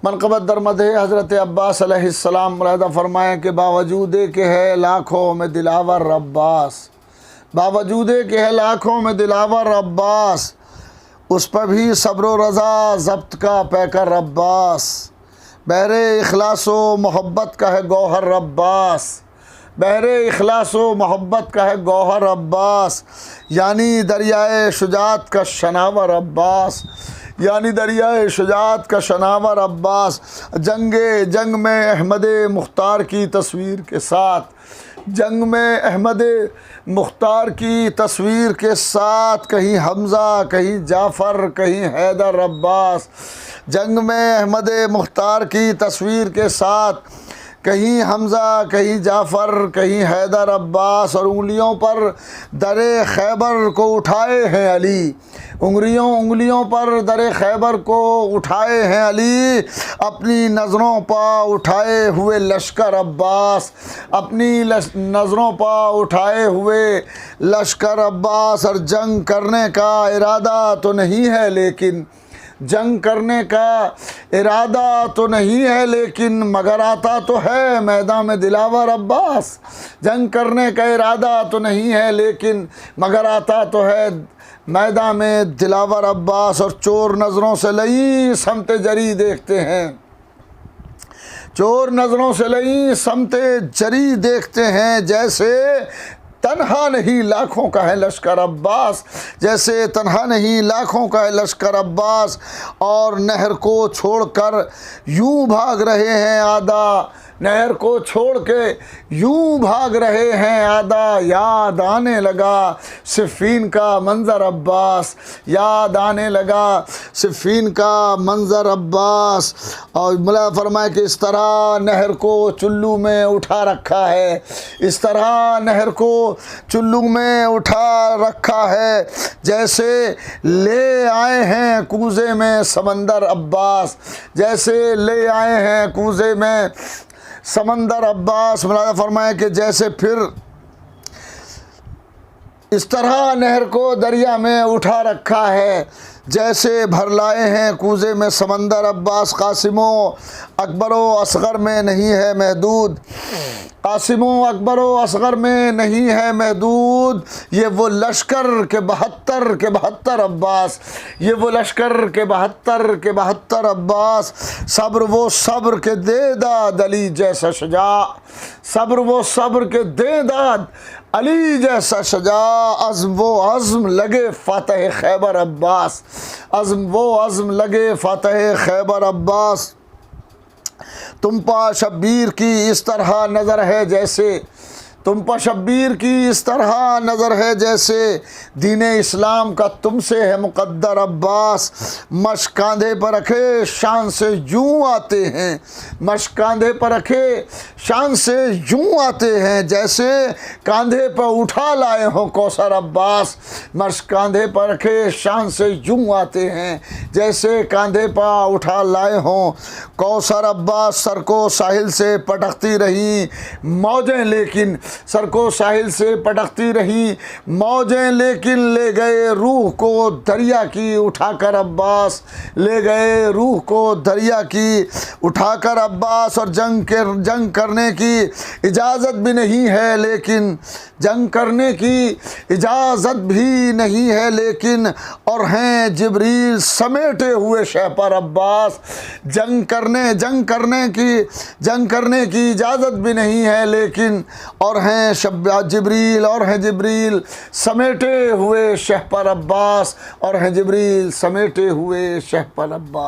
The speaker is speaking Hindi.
मनक़बत दरमद है हज़रत अब्बास अलैहिस्सलाम मुलाहिज़ा फ़रमाएँ कि बावजूद के है लाखों में दिलावर अब्बास, बावजूद के है लाखों में दिलावर अब्बास, उस पर भी सब्र व रज़ा ज़ब्त का पैकर अब्बास। बहरे इख़लास व मोहब्बत का है गौहर अब्बास, बहरे इख़लास व मोहब्बत का है गौहर अब्बास। यानी दरियाए शुजात का शनावर अब्बास, यानी दरियाए शुजात का शनावर अब्बास। जंग में अहमद मुख्तार की तस्वीर के साथ, जंग में अहमद मुख्तार की तस्वीर के साथ, कहीं हमज़ा कहीं जाफ़र कहीं हैदर अब्बास। जंग में अहमद मुख्तार की तस्वीर के साथ, कहीं हमज़ा कहीं जाफ़र कहीं हैदर अब्बास। और उंगलियों पर दरे खैबर को उठाए हैं अली, उंगलियों पर दरे खैबर को उठाए हैं अली। अपनी नज़रों पर उठाए हुए लश्कर अब्बास, अपनी नज़रों पर उठाए हुए लश्कर अब्बास। और जंग करने का इरादा तो नहीं है लेकिन, जंग करने का इरादा तो नहीं है लेकिन, मगर आता तो है मैदान में दिलावर अब्बास। जंग करने का इरादा तो नहीं है लेकिन, मगर आता तो है मैदान में दिलावर अब्बास। और चोर नज़रों से लई समते जरी देखते हैं, चोर नज़रों से लई समते जरी देखते हैं। जैसे तन्हा नहीं लाखों का है लश्कर अब्बास, जैसे तन्हा नहीं लाखों का है लश्कर अब्बास। और नहर को छोड़कर यूं भाग रहे हैं आदा, नहर को छोड़ के यूं भाग रहे हैं आदा। याद आने लगा सिफ़ीन का मंज़र अब्बास, याद आने लगा सिफ़ीन का मंज़र अब्बास। और मुला फरमाए कि इस तरह नहर को चुल्लू में उठा रखा है, इस तरह नहर को चुल्लू में उठा रखा है, जैसे ले आए हैं कूज़े में समंदर अब्बास, जैसे ले आए हैं कूज़े में समंदर अब्बास। मुलाज़ा फरमाए कि जैसे फिर इस तरह नहर को दरिया में उठा रखा है, जैसे भर लाए हैं कूज़े में समंदर अब्बास। कासिमो अकबरो असग़र में नहीं है महदूद, कासिमो अकबरो असग़र में नहीं है महदूद। ये वो लश्कर के 72 अब्बास, ये वो लश्कर के 72 अब्बास। सब्र वो सब्र के देदाद अली जैसा शजा, सब्र वो सब्र के देदाद अली जैसा शजा। अज़्म वो अज़्म लगे फ़ातह खैबर अब्बास, अज़्म वो अज़्म लगे फ़ातह खैबर अब्बास। तुम पा शब्बीर की इस तरह नज़र है जैसे, तुम पर शब्बीर की इस तरह नज़र है जैसे, दीने इस्लाम का तुमसे है मुक़द्दर अब्बास। मश्क कांधे पर रखे शान से यूँ आते हैं, मश्क कांधे पर रखे शान से यूँ आते हैं, जैसे कांधे पर उठा लाए हों कौसर अब्बास। मश्क कांधे पर रखे शान से यूँ आते हैं, जैसे कांधे पर उठा लाए हों कौसर अब्बास। सर को साहिल से पटकती रही मौजें लेकिन, सर को साहिल से पटकती रही मौजें लेकिन, ले गए रूह को दरिया की उठाकर अब्बास, ले गए रूह को दरिया की उठाकर अब्बास। और जंग करने की इजाज़त भी नहीं है लेकिन, जंग करने की इजाज़त भी नहीं है लेकिन, और हैं जिब्रील समेटे हुए शह पर अब्बास। जंग करने की इजाज़त भी नहीं है लेकिन, और हैं जिब्रील, और हैं जिब्रील समेटे हुए शह पर अब्बास, और हैं जिब्रील समेटे हुए शह पर अब्बास।